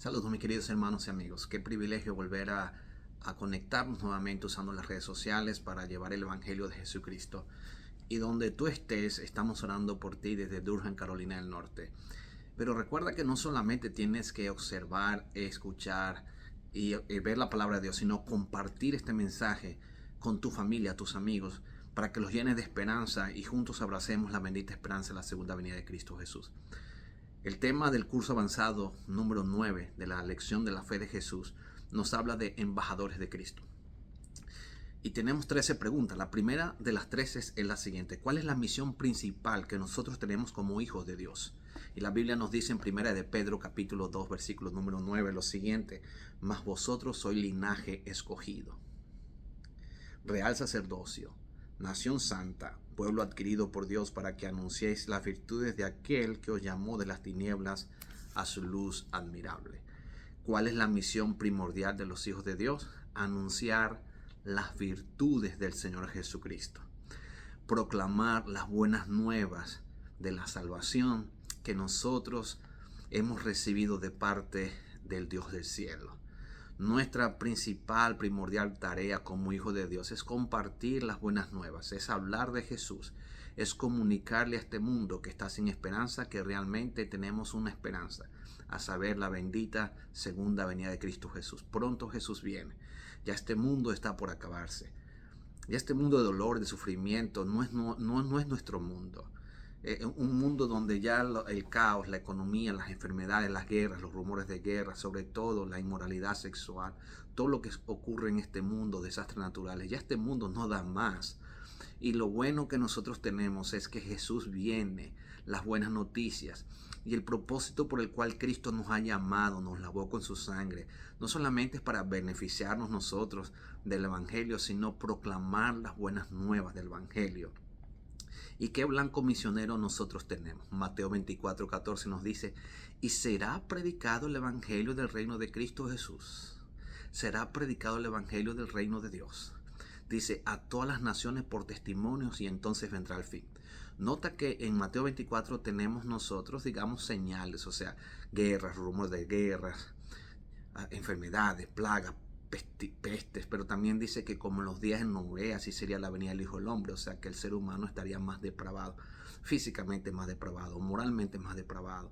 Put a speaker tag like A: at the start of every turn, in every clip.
A: Saludos mis queridos hermanos y amigos. Qué privilegio volver a conectarnos nuevamente usando las redes sociales para llevar el Evangelio de Jesucristo. Y donde tú estés, estamos orando por ti desde Durham, Carolina del Norte. Pero recuerda que no solamente tienes que observar, escuchar y ver la palabra de Dios, sino compartir este mensaje con tu familia, tus amigos, para que los llenes de esperanza y juntos abracemos la bendita esperanza de la segunda venida de Cristo Jesús. El tema del curso avanzado número 9 de la lección de la fe de Jesús nos habla de embajadores de Cristo. Y tenemos 13 preguntas. La primera de las 13 es la siguiente. ¿Cuál es la misión principal que nosotros tenemos como hijos de Dios? Y la Biblia nos dice en primera de Pedro capítulo 2 versículo número 9 lo siguiente. Mas vosotros sois linaje escogido, real sacerdocio, nación santa, pueblo adquirido por Dios para que anunciéis las virtudes de aquel que os llamó de las tinieblas a su luz admirable. ¿Cuál es la misión primordial de los hijos de Dios? Anunciar las virtudes del Señor Jesucristo. Proclamar las buenas nuevas de la salvación que nosotros hemos recibido de parte del Dios del cielo. Nuestra principal, primordial tarea como hijos de Dios es compartir las buenas nuevas, es hablar de Jesús, es comunicarle a este mundo que está sin esperanza que realmente tenemos una esperanza, a saber, la bendita segunda venida de Cristo Jesús. Pronto Jesús viene, ya este mundo está por acabarse, ya este mundo de dolor, de sufrimiento, no es nuestro mundo. Un mundo donde ya el caos, la economía, las enfermedades, las guerras, los rumores de guerra, sobre todo la inmoralidad sexual, todo lo que ocurre en este mundo, desastres naturales, ya este mundo no da más. Y lo bueno que nosotros tenemos es que Jesús viene, las buenas noticias y el propósito por el cual Cristo nos ha llamado, nos lavó con su sangre, no solamente es para beneficiarnos nosotros del Evangelio, sino proclamar las buenas nuevas del Evangelio. ¿Y qué blanco misionero nosotros tenemos? Mateo 24:14 nos dice, y será predicado el evangelio del reino de Cristo Jesús. Será predicado el evangelio del reino de Dios. Dice, a todas las naciones por testimonios y entonces vendrá el fin. Nota que en Mateo 24 tenemos nosotros, digamos, señales, o sea, guerras, rumores de guerras, enfermedades, plagas, pestes, pero también dice que como en los días de Noé, así sería la venida del Hijo del Hombre, o sea que el ser humano estaría más depravado, físicamente más depravado, moralmente más depravado.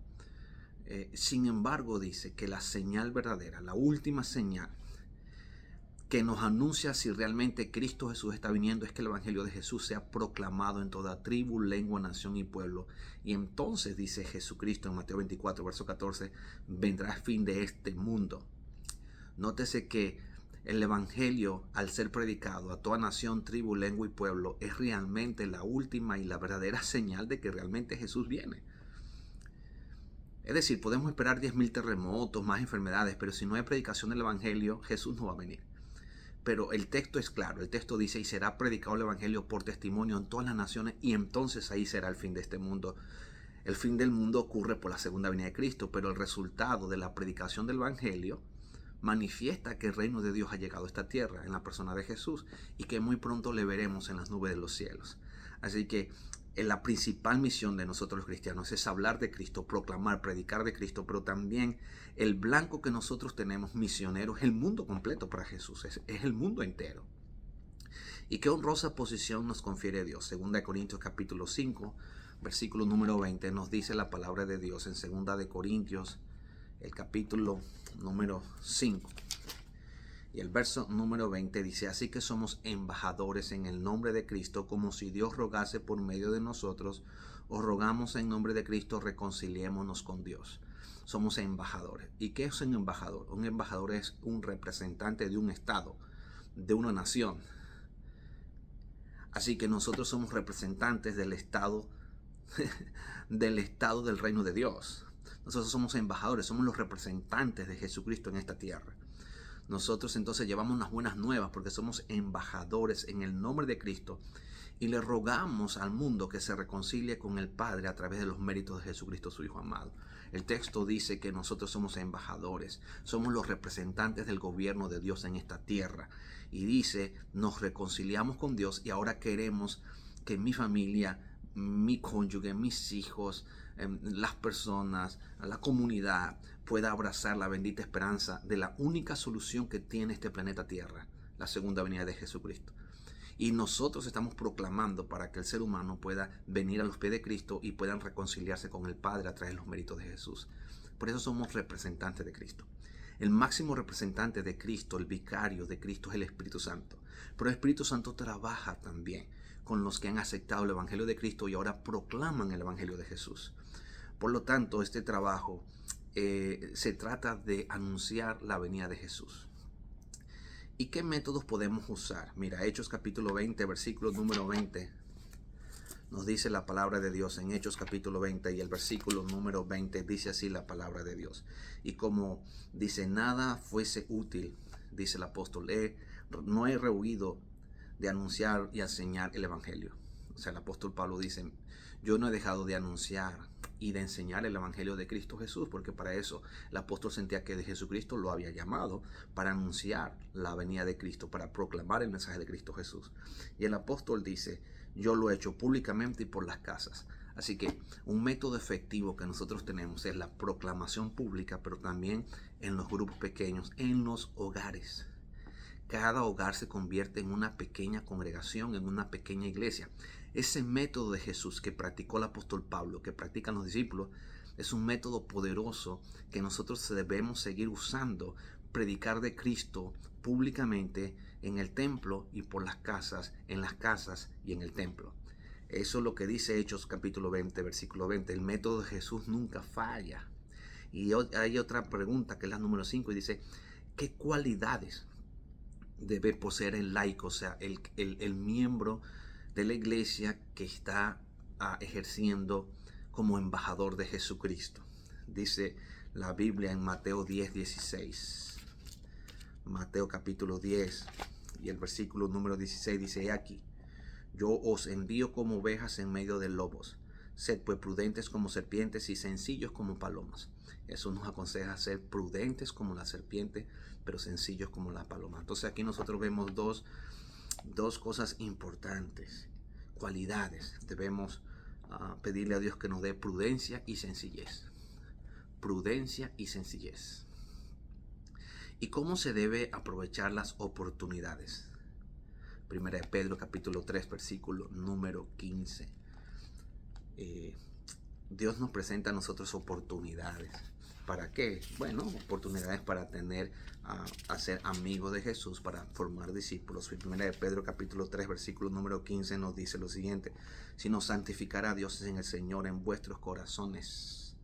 A: Sin embargo, dice que la señal verdadera, la última señal que nos anuncia si realmente Cristo Jesús está viniendo es que el Evangelio de Jesús sea proclamado en toda tribu, lengua, nación y pueblo. Y entonces dice Jesucristo en Mateo 24, verso 14, vendrá el fin de este mundo. Nótese que el Evangelio, al ser predicado a toda nación, tribu, lengua y pueblo, es realmente la última y la verdadera señal de que realmente Jesús viene. Es decir, podemos esperar 10.000 terremotos, más enfermedades, pero si no hay predicación del Evangelio, Jesús no va a venir. Pero el texto es claro, el texto dice, y será predicado el Evangelio por testimonio en todas las naciones, y entonces ahí será el fin de este mundo. El fin del mundo ocurre por la segunda venida de Cristo, pero el resultado de la predicación del Evangelio manifiesta que el reino de Dios ha llegado a esta tierra en la persona de Jesús y que muy pronto le veremos en las nubes de los cielos. Así que la principal misión de nosotros los cristianos es hablar de Cristo, proclamar, predicar de Cristo, pero también el blanco que nosotros tenemos misionero es el mundo completo para Jesús, es el mundo entero. Y qué honrosa posición nos confiere Dios. 2 Corintios capítulo 5, versículo número 20 nos dice la palabra de Dios en 2 Corintios el capítulo número 5 y el verso número 20 dice, así que somos embajadores en el nombre de Cristo, como si Dios rogase por medio de nosotros, os rogamos en nombre de Cristo, reconciliémonos con Dios. Somos embajadores. ¿Y qué es un embajador? Un embajador es un representante de un estado, de una nación. Así que nosotros somos representantes del estado del reino de Dios. Nosotros somos embajadores, somos los representantes de Jesucristo en esta tierra. Nosotros entonces llevamos unas buenas nuevas porque somos embajadores en el nombre de Cristo y le rogamos al mundo que se reconcilie con el Padre a través de los méritos de Jesucristo, su Hijo amado. El texto dice que nosotros somos embajadores, somos los representantes del gobierno de Dios en esta tierra. Y dice, nos reconciliamos con Dios y ahora queremos que mi familia, mi cónyuge, mis hijos, las personas, la comunidad pueda abrazar la bendita esperanza de la única solución que tiene este planeta Tierra, la segunda venida de Jesucristo. Y nosotros estamos proclamando para que el ser humano pueda venir a los pies de Cristo y puedan reconciliarse con el Padre a través de los méritos de Jesús. Por eso somos representantes de Cristo. El máximo representante de Cristo, el vicario de Cristo, es el Espíritu Santo. Pero el Espíritu Santo trabaja también con los que han aceptado el Evangelio de Cristo y ahora proclaman el Evangelio de Jesús. Por lo tanto, este trabajo se trata de anunciar la venida de Jesús. ¿Y qué métodos podemos usar? Mira, Hechos capítulo 20, versículo número 20. Nos dice la palabra de Dios en Hechos capítulo 20 y el versículo número 20 dice así la palabra de Dios. Y como dice, nada fuese útil, dice el apóstol, no he rehuido de anunciar y enseñar el evangelio. O sea, el apóstol Pablo dice, yo no he dejado de anunciar y de enseñar el evangelio de Cristo Jesús, porque para eso el apóstol sentía que de Jesucristo lo había llamado para anunciar la venida de Cristo, para proclamar el mensaje de Cristo Jesús. Y el apóstol dice, yo lo he hecho públicamente y por las casas. Así que un método efectivo que nosotros tenemos es la proclamación pública, pero también en los grupos pequeños, en los hogares. Cada hogar se convierte en una pequeña congregación, en una pequeña iglesia. Ese método de Jesús que practicó el apóstol Pablo, que practican los discípulos, es un método poderoso que nosotros debemos seguir usando. Predicar de Cristo públicamente en el templo y por las casas, en las casas y en el templo. Eso es lo que dice Hechos capítulo 20, versículo 20. El método de Jesús nunca falla. Y hay otra pregunta que es la número 5 y dice, ¿qué cualidades debe poseer el laico, o sea, el miembro de la iglesia que está ejerciendo como embajador de Jesucristo? Dice la Biblia en Mateo 10, 16. Mateo capítulo 10 y el versículo número 16 dice aquí, yo os envío como ovejas en medio de lobos. Sed pues prudentes como serpientes y sencillos como palomas. Eso nos aconseja ser prudentes como la serpiente, pero sencillos como la paloma. Entonces aquí nosotros vemos dos cosas importantes, cualidades. Debemos pedirle a Dios que nos dé prudencia y sencillez. Prudencia y sencillez. ¿Y cómo se debe aprovechar las oportunidades? Primera de Pedro capítulo 3 versículo número 15. Dios nos presenta a nosotros oportunidades. ¿Para qué? Bueno, oportunidades para a ser amigos de Jesús, para formar discípulos. Primera de Pedro capítulo 3 versículo número 15 nos dice lo siguiente, sino santificará a Dios en el Señor en vuestros corazones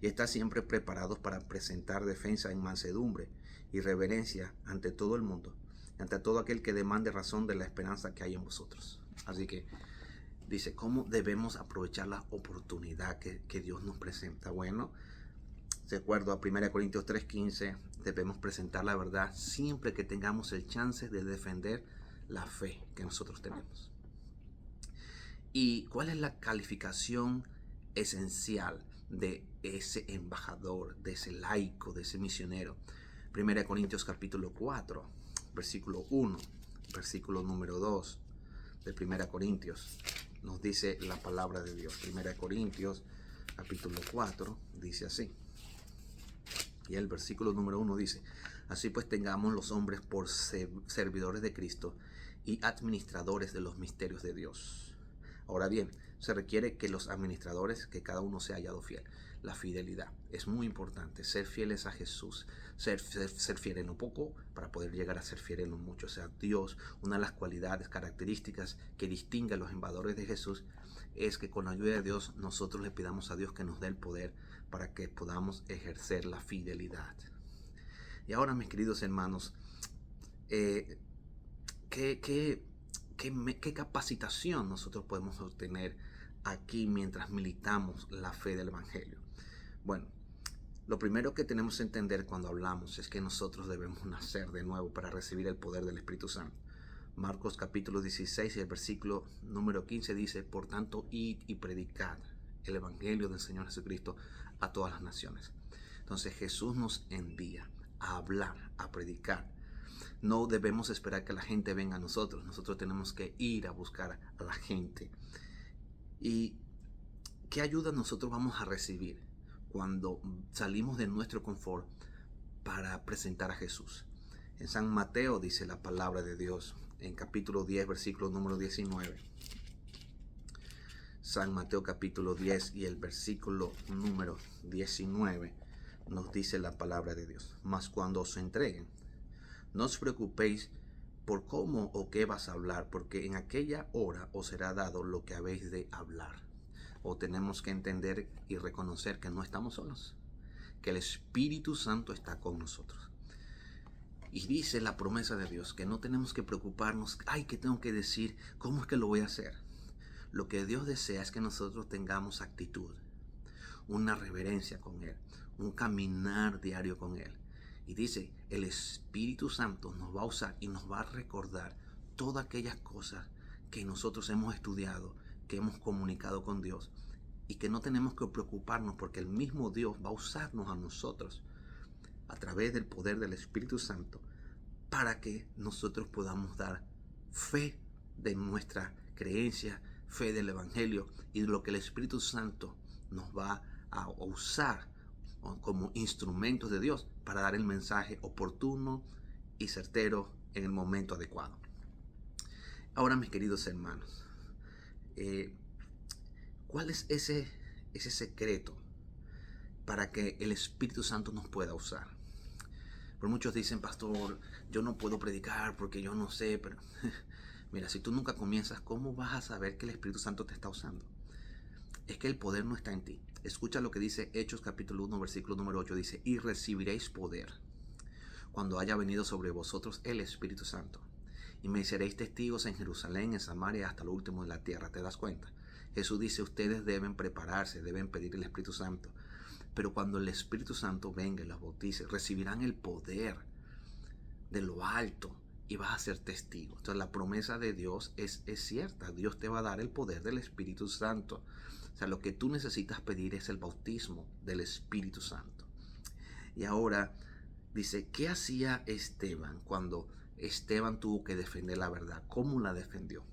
A: y está siempre preparados para presentar defensa en mansedumbre y reverencia ante todo el mundo, ante todo aquel que demande razón de la esperanza que hay en vosotros. Así que dice, ¿cómo debemos aprovechar la oportunidad que Dios nos presenta? Bueno, de acuerdo a 1 Corintios 3:15, debemos presentar la verdad siempre que tengamos el chance de defender la fe que nosotros tenemos. ¿Y cuál es la calificación esencial de ese embajador, de ese laico, de ese misionero? 1 Corintios capítulo 4, versículo 1, versículo número 2 de 1 Corintios. Nos dice la palabra de Dios. 1 Corintios capítulo 4 dice así. Y el versículo número 1 dice, así pues tengamos los hombres por servidores de Cristo y administradores de los misterios de Dios. Ahora bien, se requiere que los administradores, que cada uno sea hallado fiel. La fidelidad es muy importante, ser fieles a Jesús, ser fiel en lo poco para poder llegar a ser fiel en lo mucho. O sea, Dios, una de las cualidades, características que distingue a los embajadores de Jesús es que con la ayuda de Dios nosotros le pidamos a Dios que nos dé el poder para que podamos ejercer la fidelidad. Y ahora, mis queridos hermanos, ¿qué capacitación nosotros podemos obtener aquí mientras militamos la fe del Evangelio? Bueno, lo primero que tenemos que entender cuando hablamos es que nosotros debemos nacer de nuevo para recibir el poder del Espíritu Santo. Marcos capítulo 16 y el versículo número 15 dice, por tanto, id y predicad el Evangelio del Señor Jesucristo a todas las naciones. Entonces Jesús nos envía a hablar, a predicar. No debemos esperar que la gente venga a nosotros. Nosotros tenemos que ir a buscar a la gente. ¿Y ¿Qué ayuda nosotros vamos a recibir cuando salimos de nuestro confort para presentar a Jesús? En San Mateo dice la palabra de Dios, en capítulo 10, versículo número 19. San Mateo capítulo 10 y el versículo número 19 nos dice la palabra de Dios. Mas cuando os entreguen, no os preocupéis por cómo o qué vas a hablar, porque en aquella hora os será dado lo que habéis de hablar. O tenemos que entender y reconocer que no estamos solos, que el Espíritu Santo está con nosotros. Y dice la promesa de Dios que no tenemos que preocuparnos, ay, ¿qué tengo que decir? ¿Cómo es que lo voy a hacer? Lo que Dios desea es que nosotros tengamos actitud, una reverencia con Él, un caminar diario con Él. Y dice, el Espíritu Santo nos va a usar y nos va a recordar todas aquellas cosas que nosotros hemos estudiado, que hemos comunicado con Dios, y que no tenemos que preocuparnos porque el mismo Dios va a usarnos a nosotros a través del poder del Espíritu Santo para que nosotros podamos dar fe de nuestra creencia, fe del Evangelio y de lo que el Espíritu Santo nos va a usar como instrumentos de Dios para dar el mensaje oportuno y certero en el momento adecuado. Ahora, mis queridos hermanos, ¿cuál es ese secreto para que el Espíritu Santo nos pueda usar? Pero muchos dicen, pastor, yo no puedo predicar porque yo no sé, pero mira, si tú nunca comienzas, ¿cómo vas a saber que el Espíritu Santo te está usando? Es que el poder no está en ti. Escucha lo que dice Hechos capítulo 1, versículo número 8, dice, y recibiréis poder cuando haya venido sobre vosotros el Espíritu Santo. Y me seréis testigos en Jerusalén, en Samaria, hasta lo último de la tierra. ¿Te das cuenta? Jesús dice, ustedes deben prepararse, deben pedir el Espíritu Santo. Pero cuando el Espíritu Santo venga y los bautice, recibirán el poder de lo alto y vas a ser testigo. Entonces la promesa de Dios es cierta. Dios te va a dar el poder del Espíritu Santo. O sea, lo que tú necesitas pedir es el bautismo del Espíritu Santo. Y ahora dice, ¿qué hacía Esteban cuando Esteban tuvo que defender la verdad? ¿Cómo la defendió?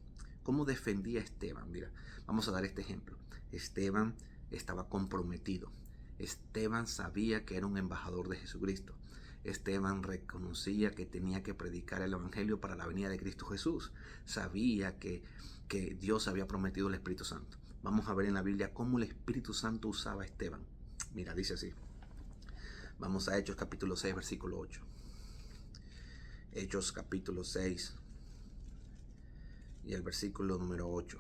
A: ¿Cómo defendía Esteban? Mira, vamos a dar este ejemplo. Esteban estaba comprometido. Esteban sabía que era un embajador de Jesucristo. Esteban reconocía que tenía que predicar el Evangelio para la venida de Cristo Jesús. Sabía que Dios había prometido el Espíritu Santo. Vamos a ver en la Biblia cómo el Espíritu Santo usaba a Esteban. Mira, dice así. Vamos a Hechos capítulo 6, versículo 8. Hechos capítulo 6 y el versículo número 8.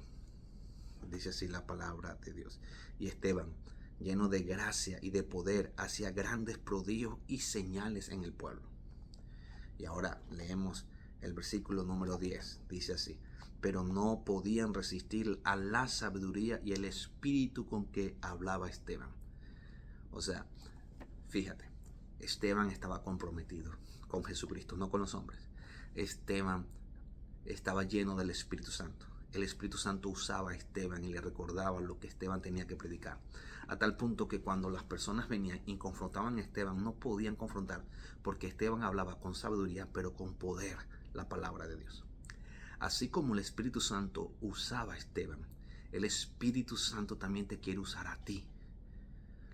A: Dice así la palabra de Dios. Y Esteban, lleno de gracia y de poder, hacía grandes prodigios y señales en el pueblo. Y ahora leemos el versículo número 10. Dice así. Pero no podían resistir a la sabiduría y el espíritu con que hablaba Esteban. O sea, fíjate, Esteban estaba comprometido con Jesucristo, no con los hombres. Esteban estaba lleno del Espíritu Santo. El Espíritu Santo usaba a Esteban y le recordaba lo que Esteban tenía que predicar. A tal punto que cuando las personas venían y confrontaban a Esteban, no podían confrontar porque Esteban hablaba con sabiduría, pero con poder la palabra de Dios. Así como el Espíritu Santo usaba a Esteban, el Espíritu Santo también te quiere usar a ti.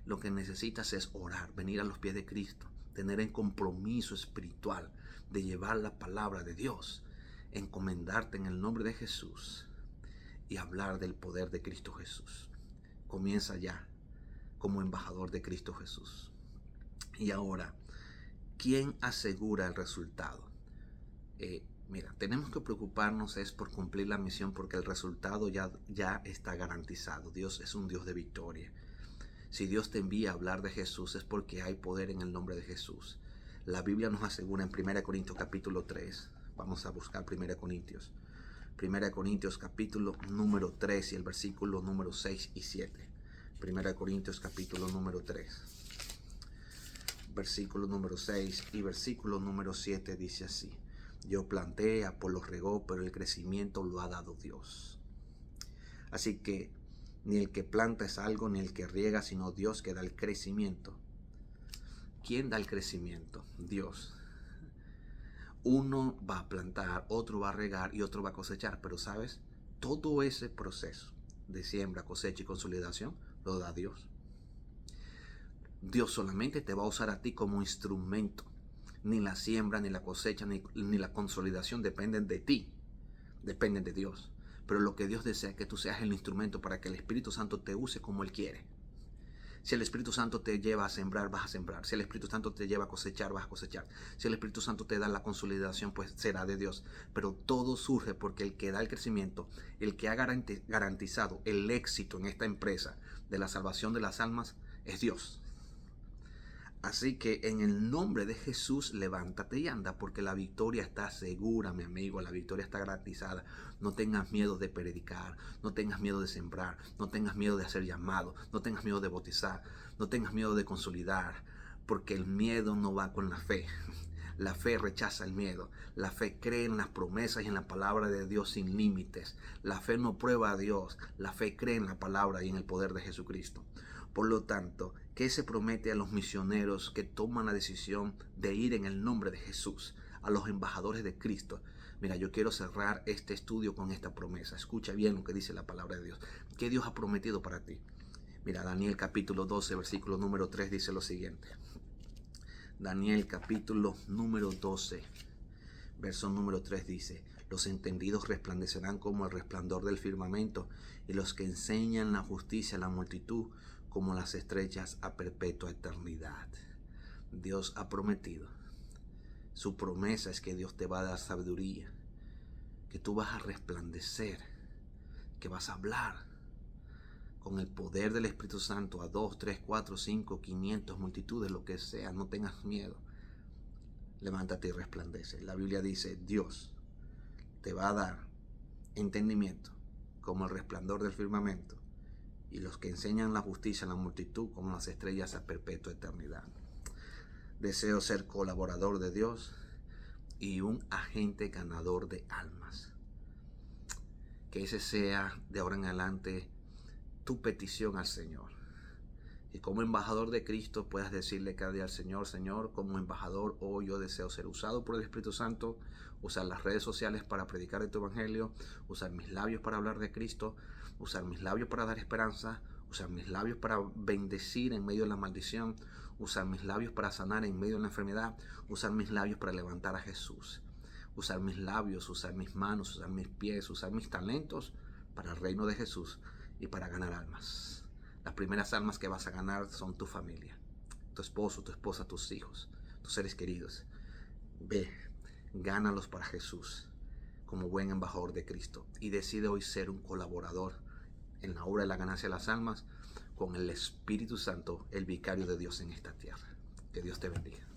A: Lo que necesitas es orar, venir a los pies de Cristo, tener el compromiso espiritual de llevar la palabra de Dios, encomendarte en el nombre de Jesús y hablar del poder de Cristo Jesús. Comienza ya como embajador de Cristo Jesús. Y ahora, ¿quién asegura el resultado? Mira, tenemos que preocuparnos es por cumplir la misión porque el resultado ya está garantizado. Dios es un Dios de victoria. Si Dios te envía a hablar de Jesús es porque hay poder en el nombre de Jesús. La Biblia nos asegura en 1 Corintios capítulo 3. Vamos a buscar 1 Corintios. 1 Corintios capítulo número 3 y el versículo número 6 y 7. 1 Corintios capítulo número 3. Versículo número 6 y versículo número 7 dice así. Yo planté, Apolo regó, pero el crecimiento lo ha dado Dios. Así que ni el que planta es algo, ni el que riega, sino Dios que da el crecimiento. ¿Quién da el crecimiento? Dios. Uno va a plantar, otro va a regar y otro va a cosechar. Pero ¿sabes? Todo ese proceso de siembra, cosecha y consolidación lo da Dios. Dios solamente te va a usar a ti como instrumento. Ni la siembra, ni la cosecha, ni la consolidación dependen de ti, dependen de Dios. Pero lo que Dios desea es que tú seas el instrumento para que el Espíritu Santo te use como Él quiere. Si el Espíritu Santo te lleva a sembrar, vas a sembrar. Si el Espíritu Santo te lleva a cosechar, vas a cosechar. Si el Espíritu Santo te da la consolidación, pues será de Dios. Pero todo surge porque el que da el crecimiento, el que ha garantizado el éxito en esta empresa de la salvación de las almas, es Dios. Así que en el nombre de Jesús, levántate y anda, porque la victoria está segura, mi amigo. La victoria está garantizada. No tengas miedo de predicar, no tengas miedo de sembrar, no tengas miedo de hacer llamado, no tengas miedo de bautizar, no tengas miedo de consolidar, porque el miedo no va con la fe. La fe rechaza el miedo. La fe cree en las promesas y en la palabra de Dios sin límites. La fe no prueba a Dios. La fe cree en la palabra y en el poder de Jesucristo. Por lo tanto, ¿qué se promete a los misioneros que toman la decisión de ir en el nombre de Jesús? A los embajadores de Cristo. Mira, yo quiero cerrar este estudio con esta promesa. Escucha bien lo que dice la palabra de Dios. ¿Qué Dios ha prometido para ti? Mira, Daniel capítulo 12, versículo número 3 dice lo siguiente. Daniel capítulo número 12, verso número 3 dice: los entendidos resplandecerán como el resplandor del firmamento, y los que enseñan la justicia a la multitud como las estrellas a perpetua eternidad. Dios ha prometido. Su promesa es que Dios te va a dar sabiduría, que tú vas a resplandecer, que vas a hablar con el poder del Espíritu Santo a 2, 3, 4, 5, 500, multitudes, lo que sea. No tengas miedo. Levántate y resplandece. La Biblia dice: Dios te va a dar entendimiento como el resplandor del firmamento, y los que enseñan la justicia a la multitud como las estrellas a perpetua eternidad. Deseo ser colaborador de Dios y un agente ganador de almas. Que ese sea de ahora en adelante tu petición al Señor. Y como embajador de Cristo puedas decirle cada día al Señor: Señor, como embajador hoy yo deseo ser usado por el Espíritu Santo, usar las redes sociales para predicar de tu evangelio, usar mis labios para hablar de Cristo, usar mis labios para dar esperanza, usar mis labios para bendecir en medio de la maldición, usar mis labios para sanar en medio de la enfermedad, usar mis labios para levantar a Jesús, usar mis labios, usar mis manos, usar mis pies, usar mis talentos para el reino de Jesús y para ganar almas. Las primeras almas que vas a ganar son tu familia, tu esposo, tu esposa, tus hijos, tus seres queridos. Ve, gánalos para Jesús como buen embajador de Cristo, y decide hoy ser un colaborador en la obra de la ganancia de las almas con el Espíritu Santo, el vicario de Dios en esta tierra. Que Dios te bendiga.